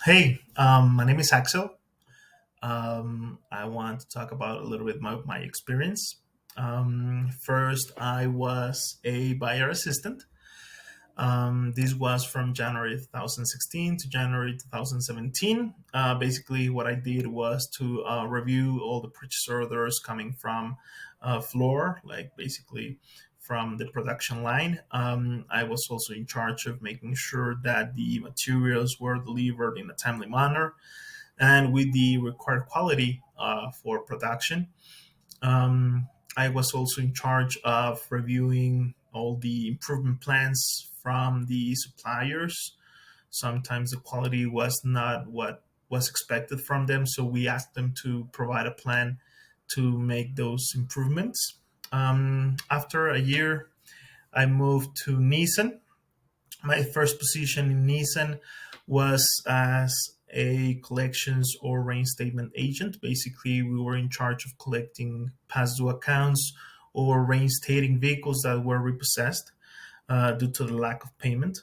Hey, my name is Axel. I want to talk about a little bit my experience. First, I was a buyer assistant. This was from January 2016 to January 2017. Basically, what I did was to review all the purchase orders coming from floor, like basically from the production line. I was also in charge of making sure that the materials were delivered in a timely manner and with the required quality for production. Um, I was also in charge of reviewing all the improvement plans from the suppliers. Sometimes the quality was not what was expected from them, so we asked them to provide a plan to make those improvements. After a year, I moved to Nissan. My first position in Nissan was as a collections or reinstatement agent. Basically, we were in charge of collecting past due accounts or reinstating vehicles that were repossessed due to the lack of payment.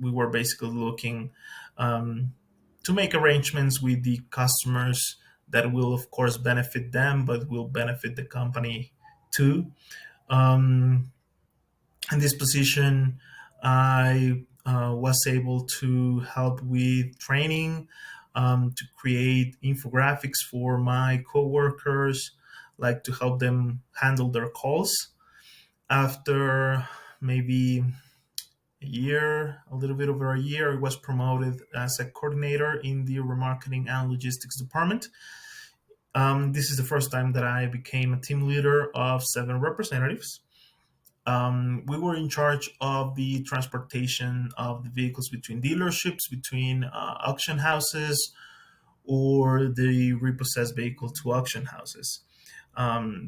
We were basically looking to make arrangements with the customers that will, of course, benefit them, but will benefit the company too. Um, in this position, I was able to help with training, to create infographics for my coworkers, like to help them handle their calls. After maybe a year, a little bit over a year, I was promoted as a coordinator in the remarketing and logistics department. This is the first time that I became a team leader of seven representatives. We were in charge of the transportation of the vehicles between dealerships, between auction houses, or the repossessed vehicle to auction houses.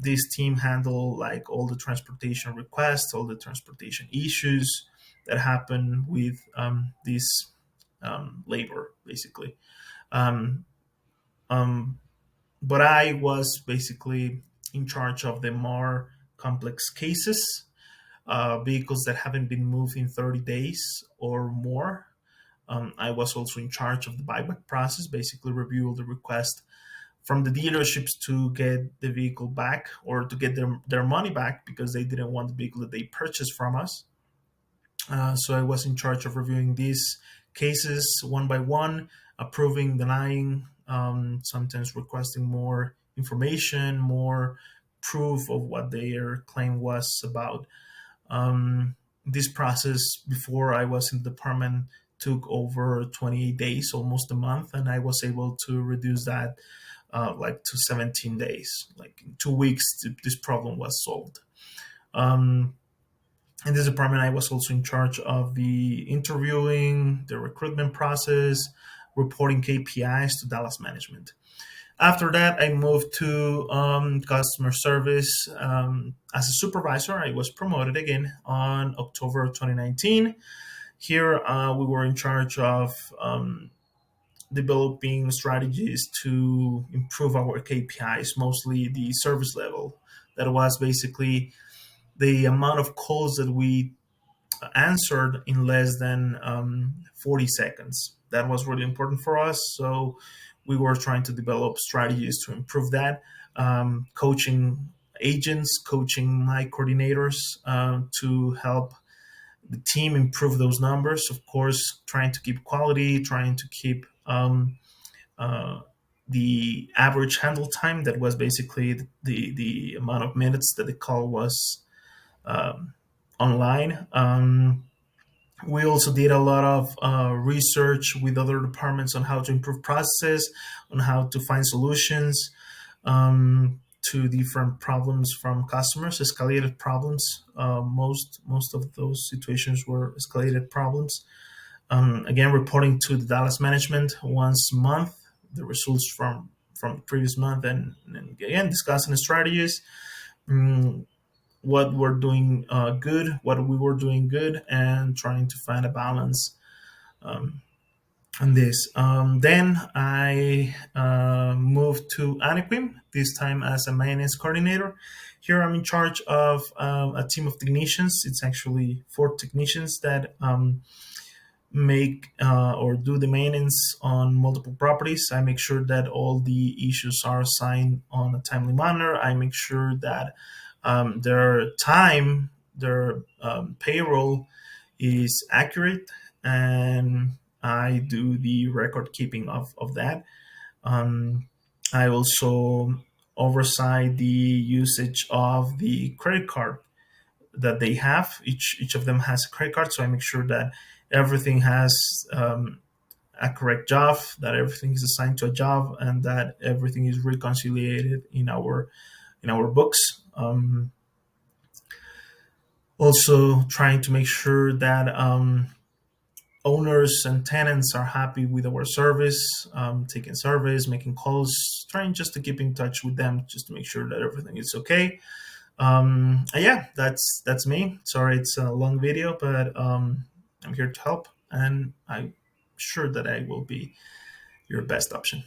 This team handled like all the transportation requests, all the transportation issues that happen with this labor, basically. Um, um, but I was basically in charge of the more complex cases, vehicles that haven't been moved in 30 days or more. I was also in charge of the buyback process, basically review all the requests from the dealerships to get the vehicle back or to get their money back because they didn't want the vehicle that they purchased from us. So I was in charge of reviewing these cases one by one, approving, denying, sometimes requesting more information, more proof of what their claim was about. This process before I was in the department took over 28 days, almost a month, and I was able to reduce that like to 17 days. Like in 2 weeks, this problem was solved. Um, in this department, I was also in charge of the interviewing, the recruitment process, reporting KPIs to Dallas management. After that, I moved to customer service as a supervisor. I was promoted again on October 2019. Here, we were in charge of developing strategies to improve our KPIs, mostly the service level. That was basically the amount of calls that we answered in less than 40 seconds. That was really important for us. So we were trying to develop strategies to improve that, coaching agents, coaching my coordinators to help the team improve those numbers. Of course, trying to keep quality, trying to keep uh, the average handle time. That was basically the amount of minutes that the call was um, online. We also did a lot of research with other departments on how to improve processes, on how to find solutions to different problems from customers, escalated problems. Most of those situations were escalated problems. Again, reporting to the Dallas management once a month, the results from the previous month, and again discussing the strategies. Mm, what we're doing good, what we were doing good, and trying to find a balance um, on this. Then I moved to Anaquim, this time as a maintenance coordinator. Here I'm in charge of a team of technicians. It's actually four technicians that make or do the maintenance on multiple properties. I make sure that all the issues are assigned on a timely manner. I make sure that their time, their payroll is accurate, and I do the record keeping of that. Um, I also oversight the usage of the credit card that they have. Each of them has a credit card, so I make sure that everything has a correct job, that everything is assigned to a job, and that everything is reconciliated in our books. Also, trying to make sure that owners and tenants are happy with our service, taking surveys, making calls, trying just to keep in touch with them, just to make sure that everything is okay. Yeah, that's me. Sorry, it's a long video, but I'm here to help, and I'm sure that I will be your best option.